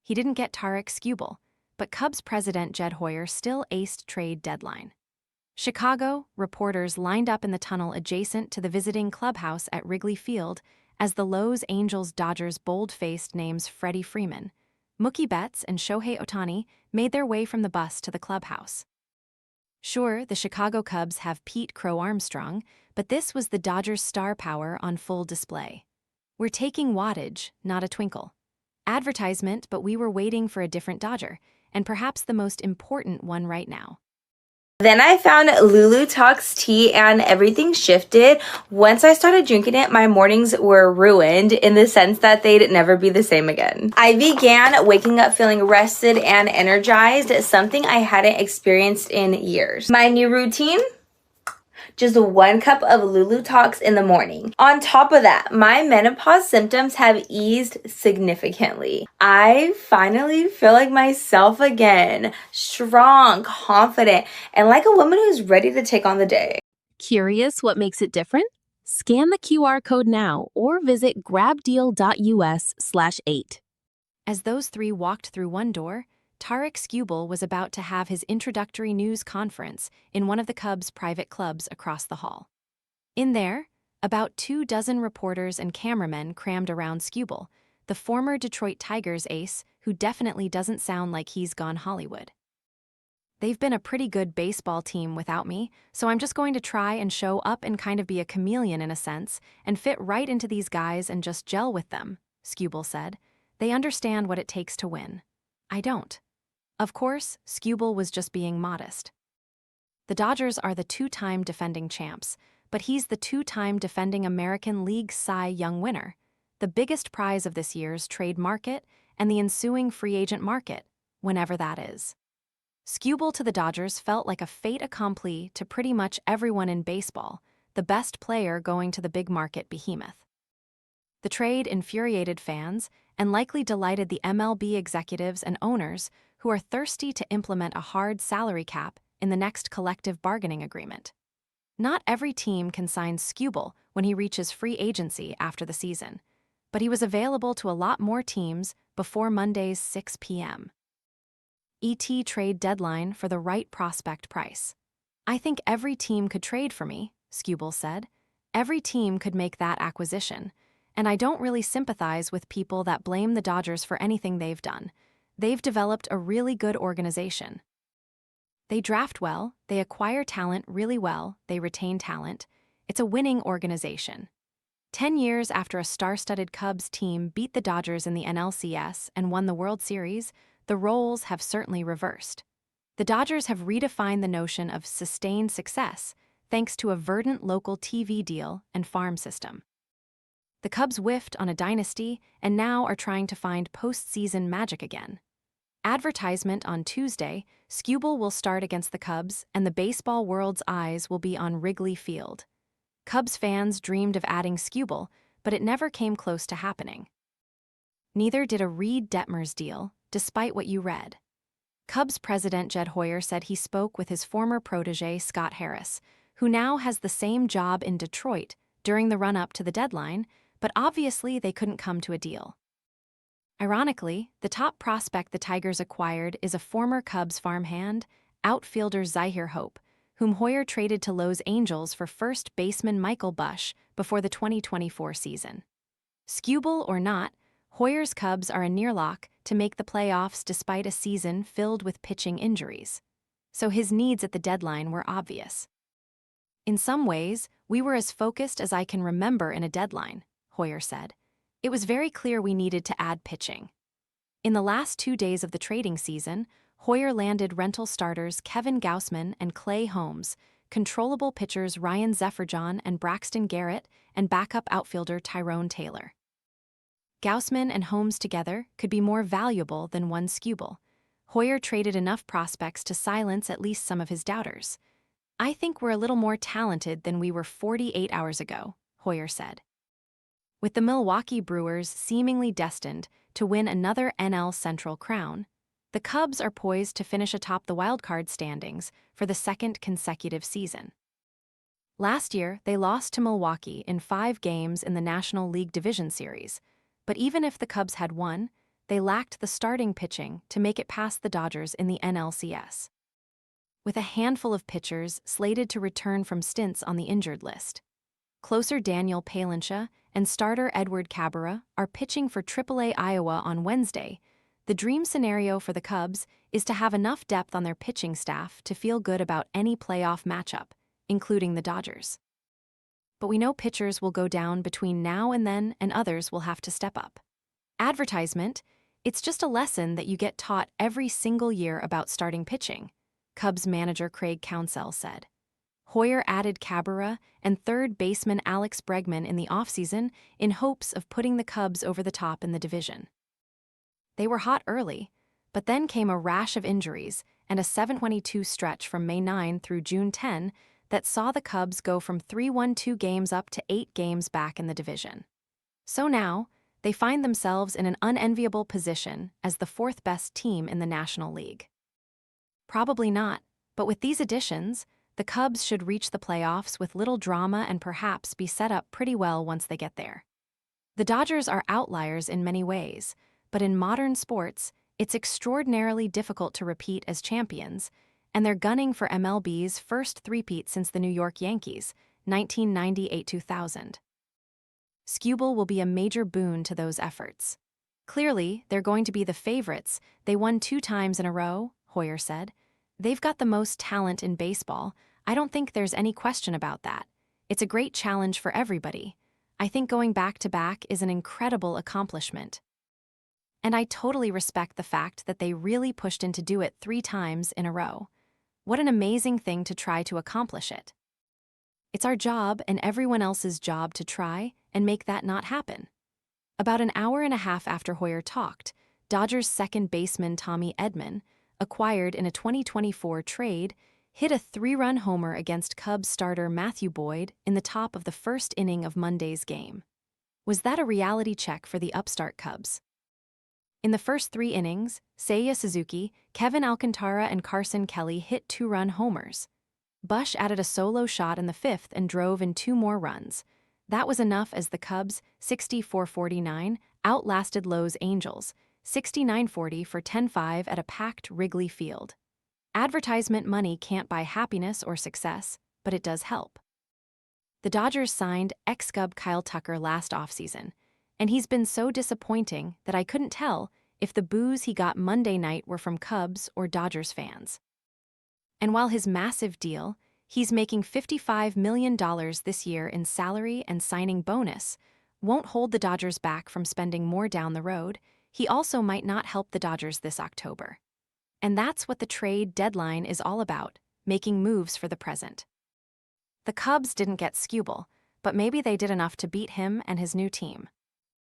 He didn't get Tarik Skubal, but Cubs president Jed Hoyer still aced trade deadline. Chicago reporters lined up in the tunnel adjacent to the visiting clubhouse at Wrigley Field as the Los Angeles Dodgers bold-faced names Freddie Freeman, Mookie Betts, and Shohei Ohtani made their way from the bus to the clubhouse. Sure, the Chicago Cubs have Pete Crow-Armstrong, but this was the Dodgers' star power on full display. "We're taking wattage, not a twinkle. Advertisement, but we were waiting for a different Dodger, and perhaps the most important one right now." Then I found Lulu Talks tea and everything shifted. Once I started drinking it, my mornings were ruined in the sense that they'd never be the same again. I began waking up feeling rested and energized, something I hadn't experienced in years. My new routine? Just 1 cup of Lulu Talks in the morning. On top of that, my menopause symptoms have eased significantly. I finally feel like myself again, strong, confident, and like a woman who's ready to take on the day. Curious what makes it different? Scan the QR code now or visit grabdeal.us/8. As those three walked through one door, Tarik Skubal was about to have his introductory news conference in one of the Cubs' private clubs across the hall. In there, about 24 reporters and cameramen crammed around Skubal, the former Detroit Tigers ace who definitely doesn't sound like he's gone Hollywood. "They've been a pretty good baseball team without me, so I'm just going to try and show up and kind of be a chameleon in a sense and fit right into these guys and just gel with them," Skubal said. "They understand what it takes to win. I don't." Of course, Skubal was just being modest. The Dodgers are the 2-time defending champs, but he's the 2-time defending American League Cy Young winner, the biggest prize of this year's trade market and the ensuing free agent market, whenever that is. Skubal to the Dodgers felt like a fait accompli to pretty much everyone in baseball, the best player going to the big market behemoth. The trade infuriated fans and likely delighted the MLB executives and owners who are thirsty to implement a hard salary cap in the next collective bargaining agreement. Not every team can sign Skubal when he reaches free agency after the season, but he was available to a lot more teams before Monday's 6 p.m. ET trade deadline for the right prospect price. "I think every team could trade for me," Skubal said. "Every team could make that acquisition, and I don't really sympathize with people that blame the Dodgers for anything they've done. They've developed a really good organization. They draft well, they acquire talent really well, they retain talent. It's a winning organization." 10 years after a star-studded Cubs team beat the Dodgers in the NLCS and won the World Series, the roles have certainly reversed. The Dodgers have redefined the notion of sustained success thanks to a verdant local TV deal and farm system. The Cubs whiffed on a dynasty and now are trying to find postseason magic again. Advertisement on Tuesday, Skubal will start against the Cubs and the baseball world's eyes will be on Wrigley Field. Cubs fans dreamed of adding Skubal, but it never came close to happening. Neither did a Reed Detmers deal, despite what you read. Cubs president Jed Hoyer said he spoke with his former protege Scott Harris, who now has the same job in Detroit during the run-up to the deadline, but obviously they couldn't come to a deal. Ironically, the top prospect the Tigers acquired is a former Cubs farmhand, outfielder Zyhir Hope, whom Hoyer traded to Los Angeles for first baseman Michael Busch before the 2024 season. Skubal or not, Hoyer's Cubs are a near lock to make the playoffs despite a season filled with pitching injuries. So his needs at the deadline were obvious. "In some ways, we were as focused as I can remember in a deadline," Hoyer said. "It was very clear we needed to add pitching." In the last 2 days of the trading season, Hoyer landed rental starters Kevin Gausman and Clay Holmes, controllable pitchers Ryan Zephyr-John and Braxton Garrett, and backup outfielder Tyrone Taylor. Gausman and Holmes together could be more valuable than one Skubal. Hoyer traded enough prospects to silence at least some of his doubters. "I think we're a little more talented than we were 48 hours ago," Hoyer said. With the Milwaukee Brewers seemingly destined to win another NL Central crown, the Cubs are poised to finish atop the wildcard standings for the second consecutive season. Last year, they lost to Milwaukee in 5 games in the National League Division Series, but even if the Cubs had won, they lacked the starting pitching to make it past the Dodgers in the NLCS. With a handful of pitchers slated to return from stints on the injured list, closer Daniel Palancia and starter Edward Cabrera are pitching for AAA Iowa on Wednesday. The dream scenario for the Cubs is to have enough depth on their pitching staff to feel good about any playoff matchup, including the Dodgers. But we know pitchers will go down between now and then, and others will have to step up. Advertisement, it's just a lesson that you get taught every single year about starting pitching, Cubs manager Craig Counsell said. Hoyer added Cabrera and third baseman Alex Bregman in the offseason in hopes of putting the Cubs over the top in the division. They were hot early, but then came a rash of injuries and a 7-22 stretch from May 9 through June 10 that saw the Cubs go from 3-1-2 games up to 8 games back in the division. So now, they find themselves in an unenviable position as the fourth-best team in the National League. Probably not, but with these additions, the Cubs should reach the playoffs with little drama and perhaps be set up pretty well once they get there. The Dodgers are outliers in many ways, but in modern sports, it's extraordinarily difficult to repeat as champions, and they're gunning for MLB's first three-peat since the New York Yankees, 1998-2000. Skubal will be a major boon to those efforts. Clearly, they're going to be the favorites. They won 2 times in a row, Hoyer said. They've got the most talent in baseball. I don't think there's any question about that. It's a great challenge for everybody. I think going back-to-back is an incredible accomplishment. And I totally respect the fact that they really pushed in to do it 3 times in a row. What an amazing thing to try to accomplish it. It's our job and everyone else's job to try and make that not happen. About an hour and a half after Hoyer talked, Dodgers second baseman Tommy Edman, acquired in a 2024 trade, hit a 3-run homer against Cubs starter Matthew Boyd in the top of the first inning of Monday's game. Was that a reality check for the upstart Cubs? In the first 3 innings, Seiya Suzuki, Kevin Alcantara, and Carson Kelly hit 2-run homers. Bush added a solo shot in the 5th and drove in 2 more runs. That was enough as the Cubs, 64-49, outlasted Lowe's Angels, 69-40 for 10-5 at a packed Wrigley Field. Advertisement money can't buy happiness or success, but it does help. The Dodgers signed ex-Cub Kyle Tucker last offseason, and he's been so disappointing that I couldn't tell if the boos he got Monday night were from Cubs or Dodgers fans. And while his massive deal, he's making $55 million this year in salary and signing bonus, won't hold the Dodgers back from spending more down the road, he also might not help the Dodgers this October. And that's what the trade deadline is all about, making moves for the present. The Cubs didn't get Skubal, but maybe they did enough to beat him and his new team.